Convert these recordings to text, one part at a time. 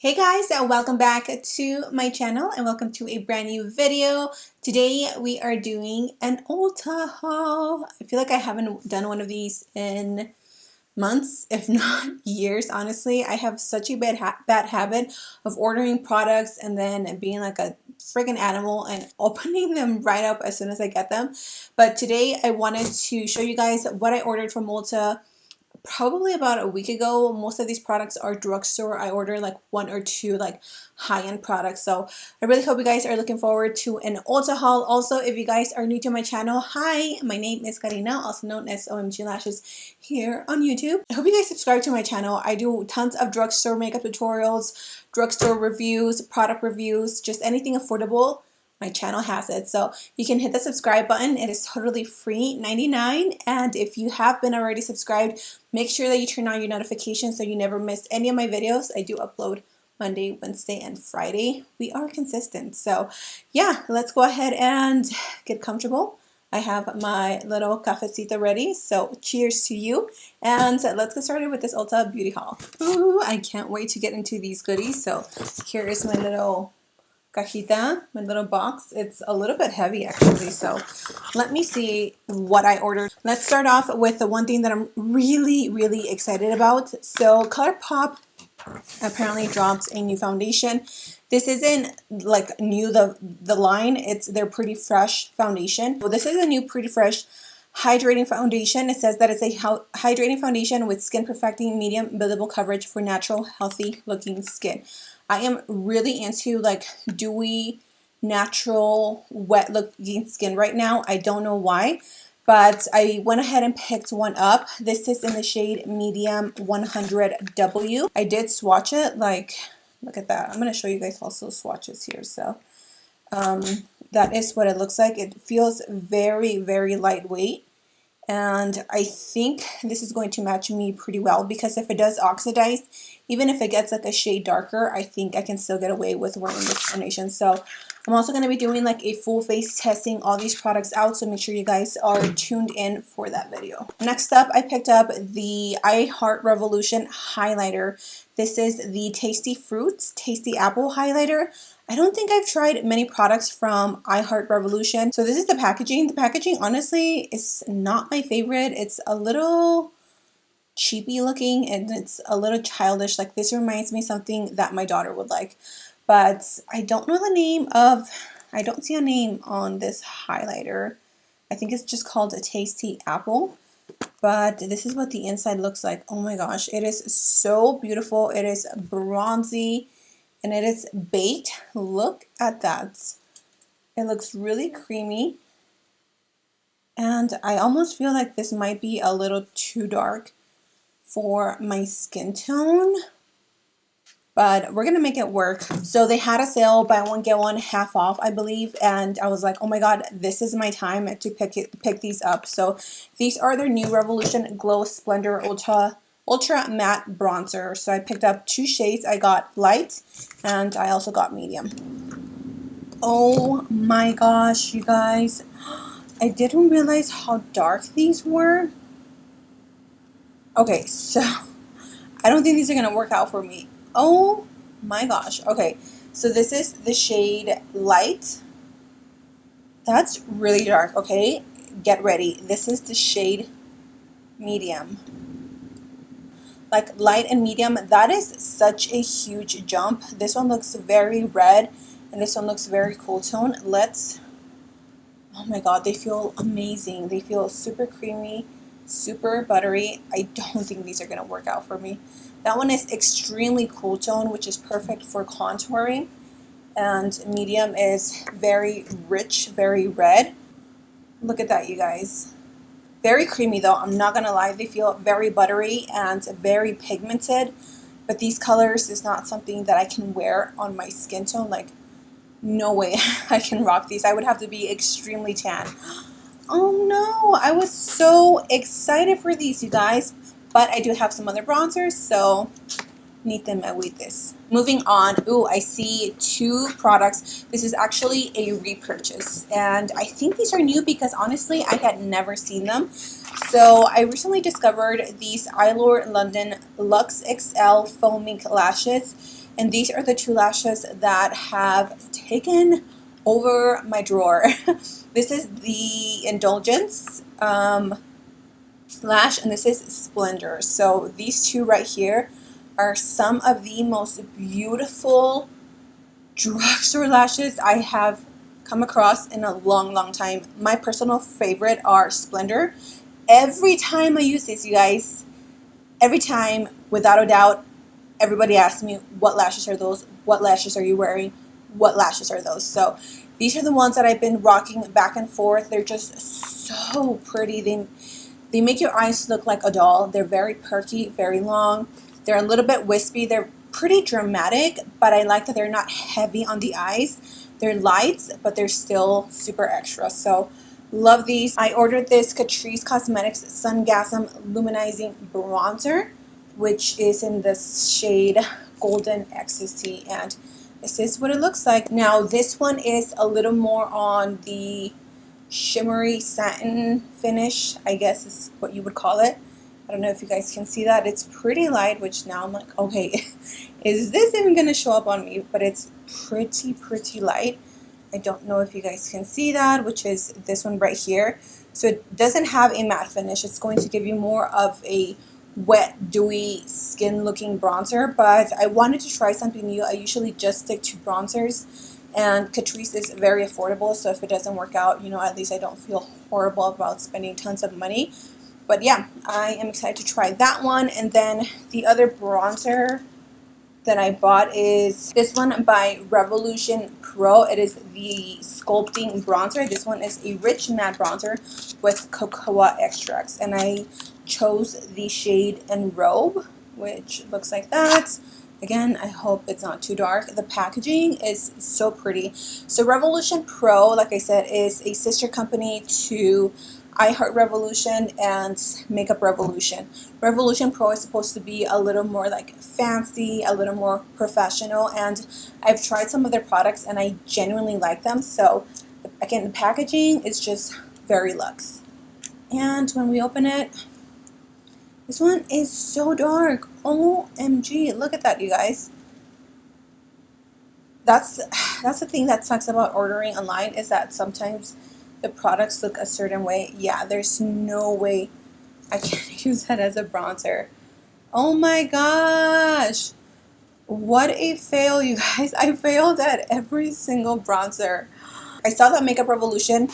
Hey guys, welcome back to my channel and welcome to a brand new video. Today we are doing an Ulta haul. I feel like I haven't done one of these in months, if not years, honestly. I have such a bad habit of ordering products and then being like a friggin' animal and opening them right up as soon as I get them. But today I wanted to show you guys what I ordered from Ulta probably about a week ago. Most of these products are drugstore. I order like one or two like high-end products. So I really hope you guys are looking forward to an Ulta haul. Also, if you guys are new to my channel, hi, my name is Karina, also known as Lashes here on YouTube. I hope you guys subscribe to my channel. I do tons of drugstore makeup tutorials, drugstore reviews, product reviews, just anything affordable. My channel has it, so you can hit the subscribe button. It is totally free, $99, and if you have been already subscribed, make sure that you turn on your notifications so you never miss any of my videos. I do upload Monday, Wednesday, and Friday. We are consistent, so yeah, let's go ahead and get comfortable. I have my little cafecito ready, so cheers to you, and let's get started with this Ulta beauty haul. Ooh, I can't wait to get into these goodies. So here is my little cajita, my little box. It's a little bit heavy actually, so let me see what I ordered. Let's start off with the one thing that I'm really excited about. So Colourpop apparently drops a new foundation. This isn't like new, the line, it's their Pretty Fresh foundation. So this is a new Pretty Fresh hydrating foundation. It says that it's a hydrating foundation with skin perfecting medium buildable coverage for natural, healthy looking skin. I am really into like dewy, natural, wet looking skin right now. I don't know why, but I went ahead and picked one up. This is in the shade medium 100W. I did swatch it, like, look at that. I'm going to show you guys also swatches here. So that is what it looks like. It feels very lightweight. And I think this is going to match me pretty well because if it does oxidize, even if it gets like a shade darker, I think I can still get away with wearing this foundation. So I'm also going to be doing like a full face testing all these products out, so make sure you guys are tuned in for that video. Next up, I picked up the I Heart Revolution highlighter. This is the Tasty Fruits Tasty Apple highlighter. I don't think I've tried many products from I Heart Revolution. So this is the packaging. The packaging honestly is not my favorite. It's a little cheapy looking and it's a little childish. Like this reminds me of something that my daughter would like. But I don't know the name of, I don't see a name on this highlighter. I think it's just called a Tasty Apple. But this is what the inside looks like. Oh my gosh, it is so beautiful. It is bronzy. And it is baked. Look at that. It looks really creamy. And I almost feel like this might be a little too dark for my skin tone. But we're going to make it work. So they had a sale, buy one, get one, half off, I believe. And I was like, oh my god, this is my time to pick these up. So these are their new Revolution Glow Splendor Ultra Matte Bronzer. So I picked up two shades. I got light and I also got medium. Oh my gosh, you guys. I didn't realize how dark these were. Okay, so I don't think these are going to work out for me. Oh my gosh. Okay, so this is the shade light. That's really dark, okay? Get ready. This is the shade medium. Like light and medium, that is such a huge jump. This one looks very red and this one looks very cool tone. Oh my god, they feel amazing. They feel super creamy, super buttery. I don't think these are going to work out for me. That one is extremely cool tone, which is perfect for contouring. And medium is very rich, very red. Look at that, you guys. Very creamy though, I'm not gonna lie. They feel very buttery and very pigmented, but these colors is not something that I can wear on my skin tone. Like, no way I can rock these. I would have to be extremely tan. Oh no, I was so excited for these, you guys, but I do have some other bronzers, so need them with this. Moving on, ooh, I see two products. This is actually a repurchase, and I think these are new because honestly, I had never seen them. So I recently discovered these Eyelure London Luxe XL Foaming Lashes. And these are the two lashes that have taken over my drawer. This is the Indulgence lash, and this is Splendor. So these two right here are some of the most beautiful drugstore lashes I have come across in a long time. My personal favorite are Splendor. Every time I use this, you guys, every time, without a doubt, everybody asks me, what lashes are those? What lashes are you wearing? What lashes are those? So these are the ones that I've been rocking back and forth. They're just so pretty. They make your eyes look like a doll. They're very perky, very long. They're a little bit wispy. They're pretty dramatic, but I like that they're not heavy on the eyes. They're light, but they're still super extra. So love these. I ordered this Catrice Cosmetics Sungasm Luminizing Bronzer, which is in the shade Golden Ecstasy, and this is what it looks like. Now this one is a little more on the shimmery satin finish, I guess is what you would call it. I don't know if you guys can see that. It's pretty light, which now I'm like, okay, is this even going to show up on me? But it's pretty light. I don't know if you guys can see that, which is this one right here. So it doesn't have a matte finish. It's going to give you more of a wet, dewy skin looking bronzer, but I wanted to try something new. I usually just stick to bronzers, and Catrice is very affordable, so if it doesn't work out, you know, at least I don't feel horrible about spending tons of money. But yeah, I am excited to try that one. And then the other bronzer that I bought is this one by Revolution Pro. It is the Sculpting Bronzer. This one is a rich matte bronzer with cocoa extracts, and I chose the shade Enrobe, which looks like that. Again, I hope it's not too dark. The packaging is so pretty. So Revolution Pro, like I said, is a sister company to iHeart Revolution and Makeup Revolution. Revolution Pro is supposed to be a little more like fancy, a little more professional, and I've tried some of their products and I genuinely like them. So again, the packaging is just very luxe. And when we open it, this one is so dark. OMG, look at that, you guys. That's the thing that sucks about ordering online, is that sometimes the products look a certain way. Yeah, there's no way I can use that as a bronzer. Oh my gosh. What a fail, you guys. I failed at every single bronzer. I saw that Makeup Revolution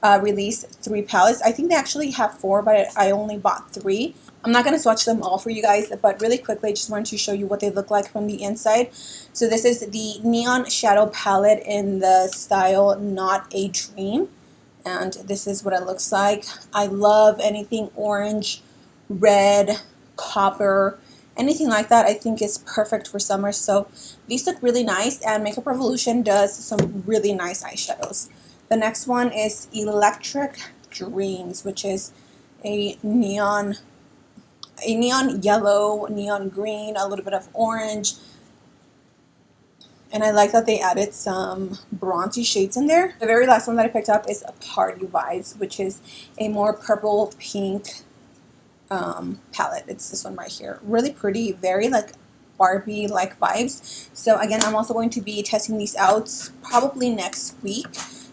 released 3 palettes. I think they actually have 4, but I only bought 3. I'm not going to swatch them all for you guys, but really quickly, I just wanted to show you what they look like from the inside. So this is the Neon Shadow palette in the style Not a Dream. And this is what it looks like. I love anything orange, red, copper, anything like that. I think is perfect for summer. So these look really nice, and Makeup Revolution does some really nice eyeshadows. The next one is Electric Dreams, which is a neon yellow, neon green, a little bit of orange. And I like that they added some bronzy shades in there. The very last one that I picked up is a Party Vibes, which is a more purple pink palette. It's this one right here. Really pretty, very like Barbie-like vibes. So again, I'm also going to be testing these out probably next week.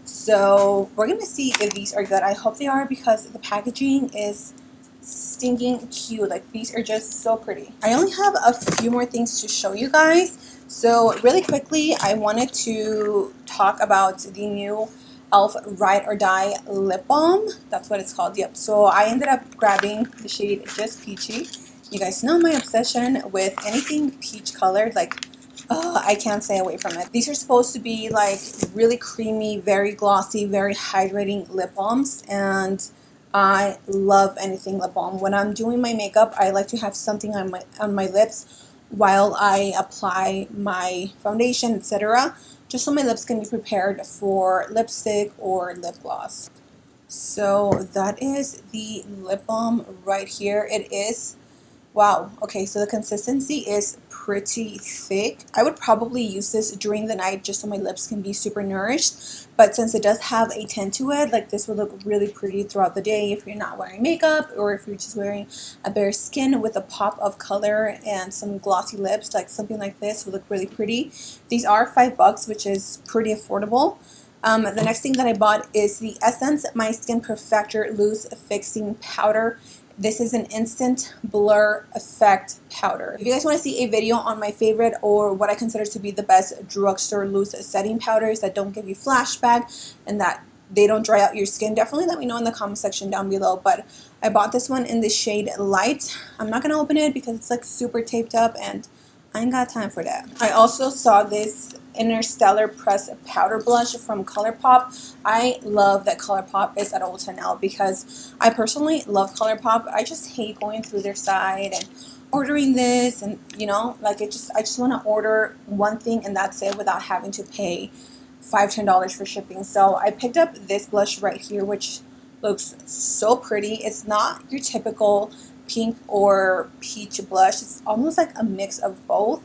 So we're going to see if these are good. I hope they are, because the packaging is stinking cute. Like, these are just so pretty. I only have a few more things to show you guys. So really quickly, I wanted to talk about the new e.l.f. Ride or Die Lip Balm. That's what it's called. Yep. So I ended up grabbing the shade Just Peachy. You guys know my obsession with anything peach colored. Like, oh, I can't stay away from it. These are supposed to be like really creamy, very glossy, very hydrating lip balms, and I love anything lip balm. When I'm doing my makeup, I like to have something on my lips while I apply my foundation, etc., just so my lips can be prepared for lipstick or lip gloss. So that is the lip balm right here. It is Wow, okay, so the consistency is pretty thick. I would probably use this during the night just so my lips can be super nourished, but since it does have a tint to it, like this would look really pretty throughout the day if you're not wearing makeup, or if you're just wearing a bare skin with a pop of color and some glossy lips, like something like this would look really pretty. These are $5, which is pretty affordable. The next thing that I bought is the Essence My Skin Perfector Loose Fixing Powder. This is an instant blur effect powder. If you guys want to see a video on my favorite or what I consider to be the best drugstore loose setting powders that don't give you flashback and that they don't dry out your skin, definitely let me know in the comment section down below. But I bought this one in the shade Light. I'm not going to open it because it's like super taped up and I ain't got time for that. I also saw this Interstellar Press Powder Blush from Colourpop. I love that Colourpop is at Ulta now because I personally love Colourpop. I just hate going through their site and ordering this, and you know, like I just want to order one thing and that's it without having to pay $5-10 for shipping. So I picked up this blush right here, which looks so pretty. It's not your typical pink or peach blush. It's almost like a mix of both.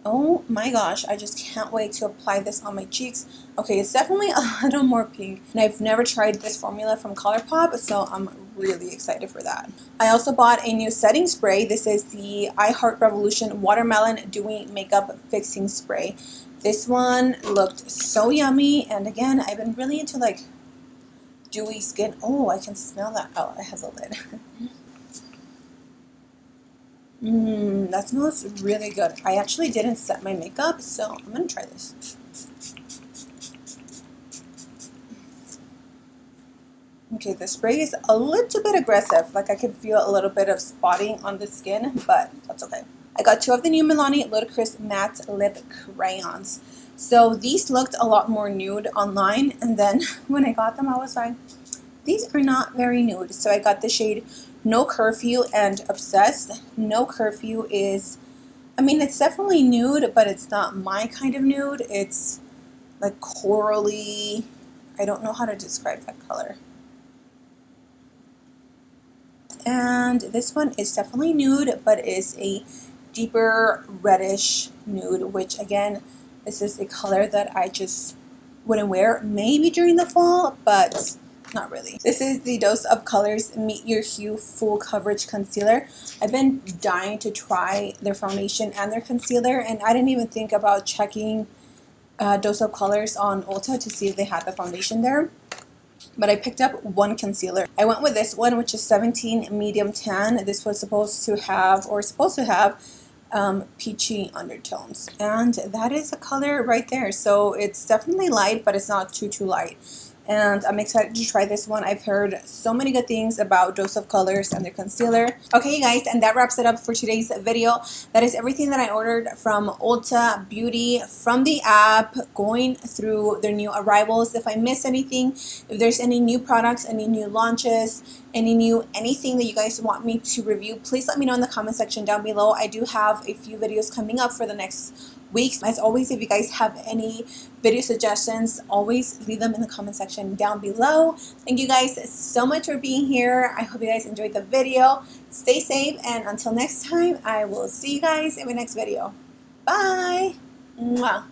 Oh my gosh, I just can't wait to apply this on my cheeks. Okay, it's definitely a little more pink, and I've never tried this formula from Colourpop, so I'm really excited for that. I also bought a new setting spray. This is the I Heart Revolution Watermelon Dewy Makeup Fixing Spray. This one looked so yummy, and again, I've been really into like dewy skin. Oh, I can smell that. Oh, it has a lid. That smells really good. I actually didn't set my makeup, so I'm gonna try this. Okay, the spray is a little bit aggressive. Like I could feel a little bit of spotting on the skin, but that's okay. I got 2 of the new Milani Ludicrous Matte Lip Crayons. So these looked a lot more nude online, and then when I got them, I was like, these are not very nude. So I got the shade No Curfew and Obsessed. No Curfew is, I mean, it's definitely nude, but it's not my kind of nude. It's like corally. I don't know how to describe that color. And this one is definitely nude, but is a deeper reddish nude, which again, this is a color that I just wouldn't wear maybe during the fall, but not really. This is the Dose of Colors Meet Your Hue Full Coverage Concealer. I've been dying to try their foundation and their concealer, and I didn't even think about checking Dose of Colors on Ulta to see if they had the foundation there. But I picked up one concealer. I went with this one, which is 17 Medium Tan. This was supposed to have peachy undertones, and that is a color right there. So it's definitely light, but it's not too light. And I'm excited to try this one. I've heard so many good things about Dose of Colors and their concealer. Okay, you guys, and that wraps it up for today's video. That is everything that I ordered from Ulta Beauty from the app, going through their new arrivals. If I miss anything, if there's any new products, any new launches, anything that you guys want me to review, please let me know in the comment section down below. I do have a few videos coming up for the next weeks. As always, if you guys have any video suggestions, always leave them in the comment section down below. Thank you guys so much for being here. I hope you guys enjoyed the video. Stay safe, and until next time, I will see you guys in my next video. Bye. Mwah.